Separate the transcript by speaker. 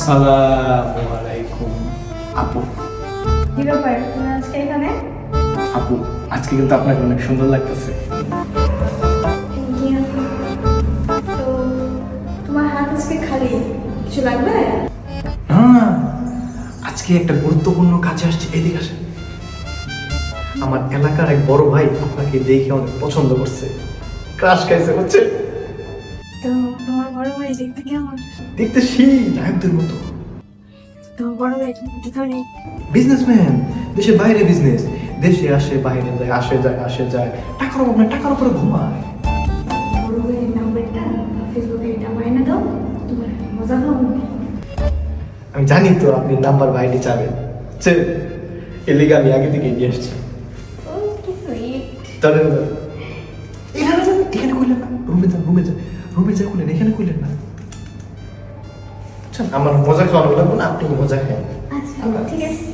Speaker 1: আসসালামু আলাইকুম আপু।
Speaker 2: কি ব্যাপার তুমি আজকে এখানে?
Speaker 1: আপু আজকে কিন্তু আপনাকে অনেক সুন্দর লাগতেছে।
Speaker 2: তো তোমার হাত আজকে খালি, কিছু লাগবে?
Speaker 1: না, আজকে একটা গুরুত্বপূর্ণ কাজে আসছে, এদিকে আসেন। আমার এলাকার এক বড় ভাই আপনাকে দেখে অনেক পছন্দ করছে, ক্রাশ খাইছে হচ্ছে।
Speaker 2: তো তোমার বড় ভাই দেখতে কেমন?
Speaker 1: দেখতে সেই নায়কদের মতো।
Speaker 2: তোমার বড় ভাই কিন্তু ধরে
Speaker 1: বিজনেসম্যান, দেশের বাইরে বিজনেস, দেশে আসে বাইরে যায়, আসে যায় আসে যায়, টাকার অভাব নাই, টাকার উপরে ঘুমায়।
Speaker 2: বড় ভাইয়ের নাম্বারটা ফেসবুকে এটা মাইনা দাও, তোমার মজা পাবো।
Speaker 1: আমি জানি তো আপনি নাম্বার বাইরে চাবেন, এর লিগে আমি আগে থেকে এগিয়ে আসছি।
Speaker 2: ও কি সুইট।
Speaker 1: চলেন এখানে যান, এখানে কইলেন না, রুমে যান, রুমে যান, রুমে যা কইলেন, এখানে কইলেন না। বুঝছেন, আমার মজা খাওয়ানো লাগবে না, আপনি মজা খান।
Speaker 2: আচ্ছা ঠিক আছে।